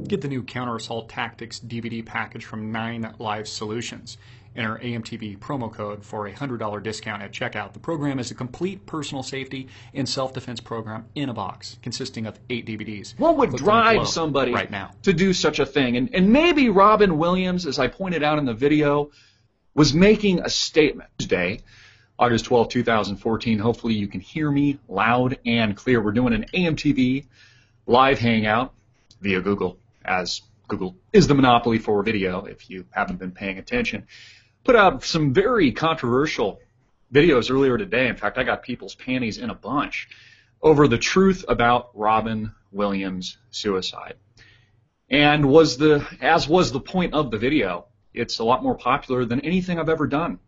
Get the new Counter Assault Tactics DVD package from 9 Live Solutions. Enter AMTV promo code for a $100 discount at checkout. The program is a complete personal safety and self-defense program in a box, consisting of 8 DVDs. What would drive somebody right now to do such a thing? And maybe Robin Williams, as I pointed out in the video, was making a statement. Tuesday, August 12, 2014. Hopefully you can hear me loud and clear. We're doing an AMTV live hangout via Google, as Google is the monopoly for video, if you haven't been paying attention. Put out some very controversial videos earlier today. In fact, I got people's panties in a bunch over the truth about Robin Williams' suicide. And as was the point of the video, it's a lot more popular than anything I've ever done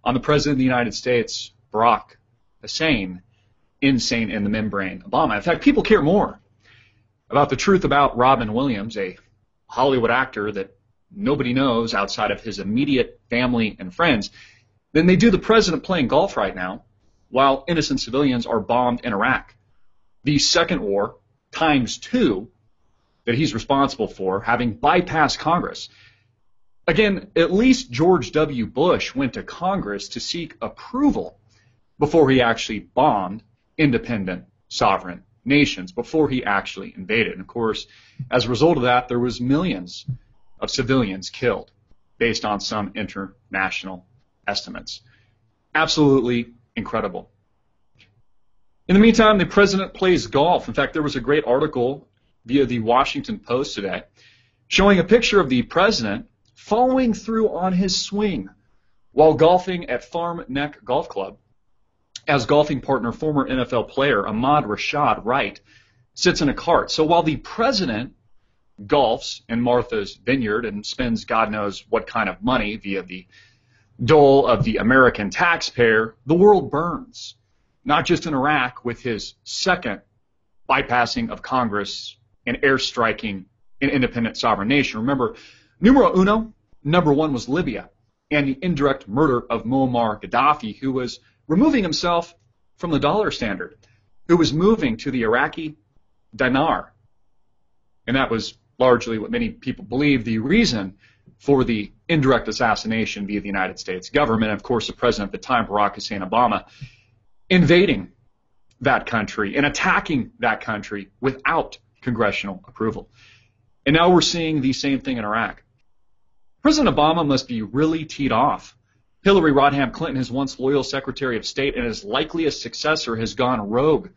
on the President of the United States, Barack Hussein, insane in the membrane, Obama. In fact, people care more about the truth about Robin Williams, a Hollywood actor that nobody knows outside of his immediate family and friends, than they do the president playing golf right now while innocent civilians are bombed in Iraq. The second war, ×2, that he's responsible for, having bypassed Congress. Again, at least George W. Bush went to Congress to seek approval before he actually bombed independent, sovereign nations, before he actually invaded. And of course, as a result of that, there was millions of civilians killed based on some international estimates. Absolutely incredible. In the meantime, the president plays golf. In fact, there was a great article via the Washington Post today showing a picture of the president following through on his swing while golfing at Farm Neck Golf Club as golfing partner, former NFL player Ahmad Rashad Wright, sits in a cart. So while the president golfs in Martha's Vineyard and spends God knows what kind of money via the dole of the American taxpayer, the world burns. Not just in Iraq with his second bypassing of Congress and airstriking an independent sovereign nation. Remember, numero uno, number one was Libya and the indirect murder of Muammar Gaddafi, who was removing himself from the dollar standard, who was moving to the Iraqi dinar. And that was largely what many people believe the reason for the indirect assassination via the United States government. Of course, the president at the time, Barack Hussein Obama, invading that country and attacking that country without congressional approval. And now we're seeing the same thing in Iraq. President Obama must be really teed off. Hillary Rodham Clinton, his once loyal Secretary of State and his likeliest successor, has gone rogue,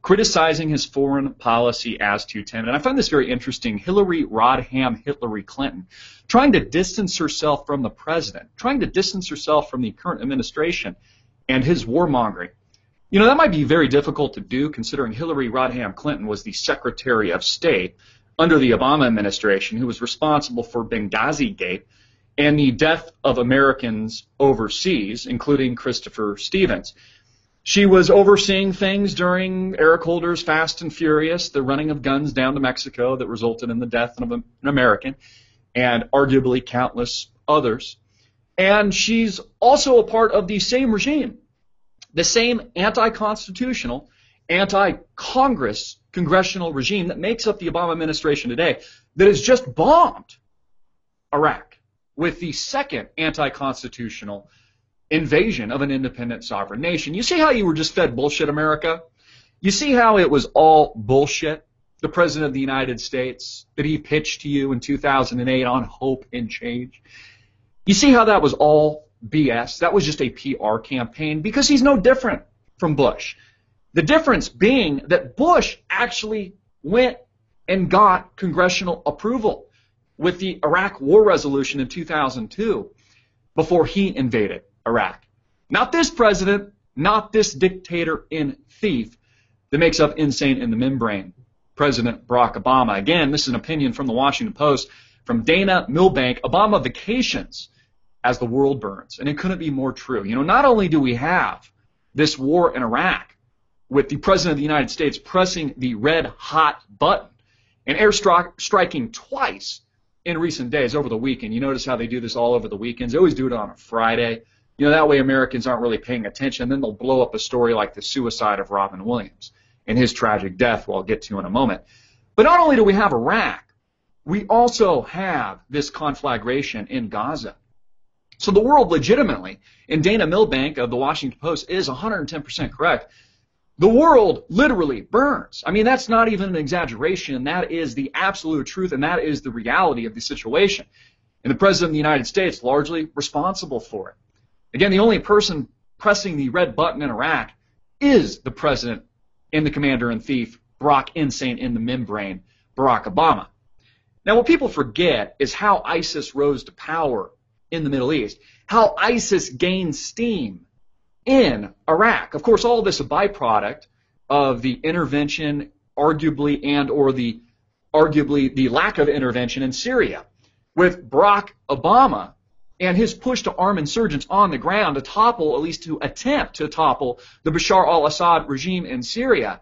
criticizing his foreign policy as too timid. And I find this very interesting. Hillary Rodham Hillary Clinton trying to distance herself from the president, trying to distance herself from the current administration and his warmongering. You know, that might be very difficult to do considering Hillary Rodham Clinton was the Secretary of State under the Obama administration who was responsible for Benghazi Gate and the death of Americans overseas, including Christopher Stevens. She was overseeing things during Eric Holder's Fast and Furious, the running of guns down to Mexico that resulted in the death of an American, and arguably countless others. And she's also a part of the same regime, the same anti-constitutional, anti-Congress congressional regime that makes up the Obama administration today that has just bombed Iraq with the second anti-constitutional invasion of an independent sovereign nation. You see how you were just fed bullshit, America? You see how it was all bullshit, the President of the United States, that he pitched to you in 2008 on hope and change? You see how that was all BS? That was just a PR campaign because he's no different from Bush. The difference being that Bush actually went and got congressional approval with the Iraq War Resolution in 2002 before he invaded Iraq. Not this president, not this dictator and thief that makes up insane in the membrane, President Barack Obama. Again, this is an opinion from the Washington Post from Dana Milbank. Obama vacations as the world burns. And it couldn't be more true. You know, not only do we have this war in Iraq with the President of the United States pressing the red hot button and airstriking twice in recent days over the weekend. You notice how they do this all over the weekends. They always do it on a Friday. You know, that way Americans aren't really paying attention. Then they'll blow up a story like the suicide of Robin Williams and his tragic death, who I'll get to in a moment. But not only do we have Iraq we also have this conflagration in Gaza. So the world legitimately, and Dana Milbank of the Washington Post is 110% correct, the world literally burns. I mean, that's not even an exaggeration. That is the absolute truth, and that is the reality of the situation. And the President of the United States largely responsible for it. Again, the only person pressing the red button in Iraq is the President and the Commander-in-Chief, Barack Insane in the membrane, Barack Obama. Now, what people forget is how ISIS rose to power in the Middle East, how ISIS gained steam in Iraq. Of course, all of this is a byproduct of the intervention, arguably the lack of intervention in Syria, with Barack Obama and his push to arm insurgents on the ground to topple, at least to attempt to topple, the Bashar al-Assad regime in Syria.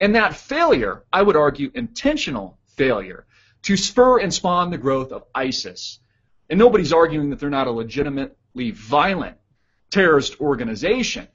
And that failure, I would argue intentional failure, to spur and spawn the growth of ISIS. And nobody's arguing that they're not a legitimately violent terrorist organization.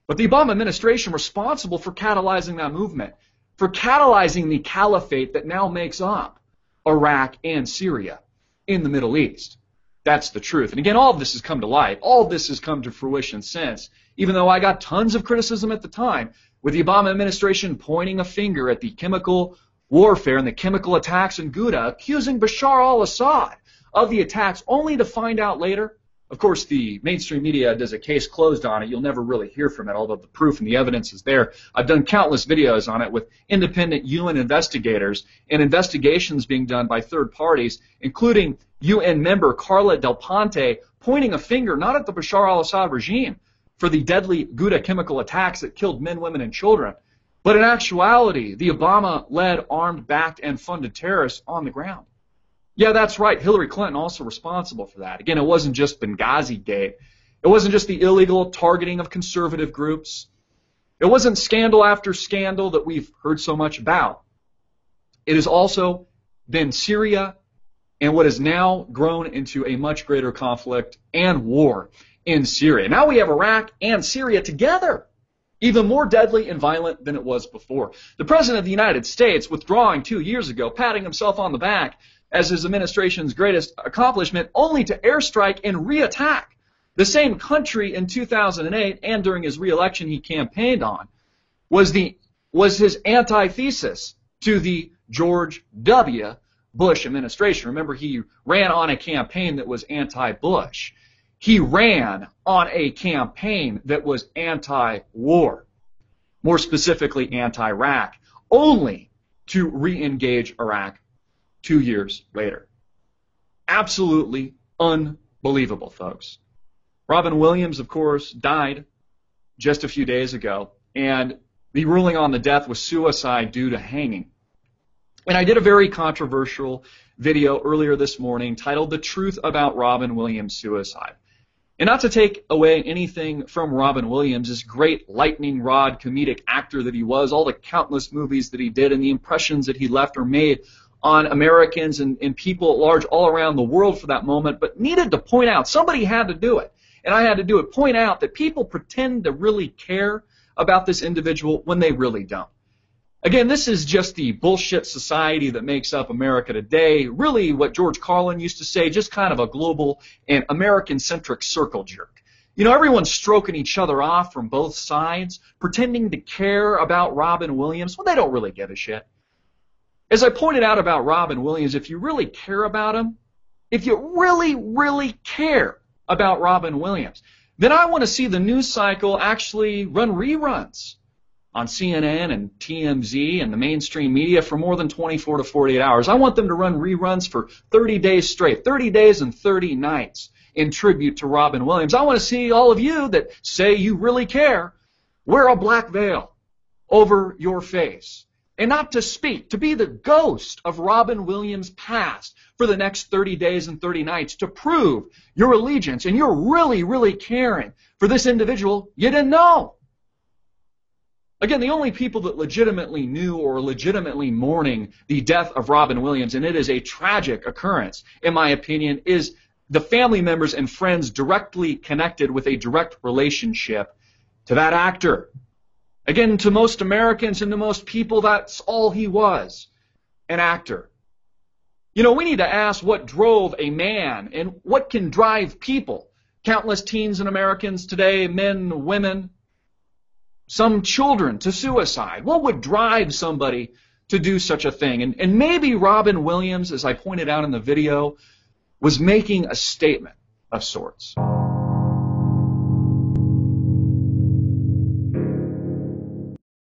But the Obama administration responsible for catalyzing that movement, for catalyzing the caliphate that now makes up Iraq and Syria in the Middle East. That's the truth. And again, all of this has come to light. All of this has come to fruition since, even though I got tons of criticism at the time, with the Obama administration pointing a finger at the chemical warfare and the chemical attacks in Ghouta, accusing Bashar al-Assad of the attacks, only to find out later. Of course, the mainstream media does a case closed on it. You'll never really hear from it, although the proof and the evidence is there. I've done countless videos on it with independent UN investigators and investigations being done by third parties, including UN member Carla Del Ponte, pointing a finger not at the Bashar al-Assad regime for the deadly Ghouta chemical attacks that killed men, women, and children, but in actuality, the Obama-led, armed, backed, and funded terrorists on the ground. Yeah, that's right. Hillary Clinton also responsible for that. Again, it wasn't just Benghazi Gate. It wasn't just the illegal targeting of conservative groups. It wasn't scandal after scandal that we've heard so much about. It has also been Syria and what has now grown into a much greater conflict and war in Syria. Now we have Iraq and Syria together, even more deadly and violent than it was before. The President of the United States withdrawing 2 years ago, patting himself on the back as his administration's greatest accomplishment, only to airstrike and reattack the same country in 2008, and during his re-election he campaigned on, was his antithesis to the George W. Bush administration. Remember, he ran on a campaign that was anti-Bush. He ran on a campaign that was anti-war, more specifically anti-Iraq, only to re-engage Iraq 2 years later. Absolutely unbelievable, folks. Robin Williams, of course, died just a few days ago, and the ruling on the death was suicide due to hanging. And I did a very controversial video earlier this morning titled The Truth About Robin Williams' Suicide. And not to take away anything from Robin Williams, this great lightning rod comedic actor that he was, all the countless movies that he did and the impressions that he left or made on Americans and people at large all around the world for that moment, but needed to point out, somebody had to do it, and I had to do it, point out that people pretend to really care about this individual when they really don't. Again, this is just the bullshit society that makes up America today, really what George Carlin used to say, just kind of a global and American-centric circle jerk. You know, everyone's stroking each other off from both sides, pretending to care about Robin Williams. Well, they don't really give a shit. As I pointed out about Robin Williams, if you really care about him, if you really, really care about Robin Williams, then I want to see the news cycle actually run reruns on CNN and TMZ and the mainstream media for more than 24 to 48 hours. I want them to run reruns for 30 days straight, 30 days and 30 nights in tribute to Robin Williams. I want to see all of you that say you really care wear a black veil over your face. And not to speak, to be the ghost of Robin Williams' past for the next 30 days and 30 nights to prove your allegiance and you're really, really caring for this individual you didn't know. Again, the only people that legitimately knew or legitimately mourning the death of Robin Williams, and it is a tragic occurrence, in my opinion, is the family members and friends directly connected with a direct relationship to that actor. Again, to most Americans and to most people, that's all he was, an actor. You know, we need to ask what drove a man and what can drive people, countless teens and Americans today, men, women, some children, to suicide. What would drive somebody to do such a thing? And maybe Robin Williams, as I pointed out in the video, was making a statement of sorts.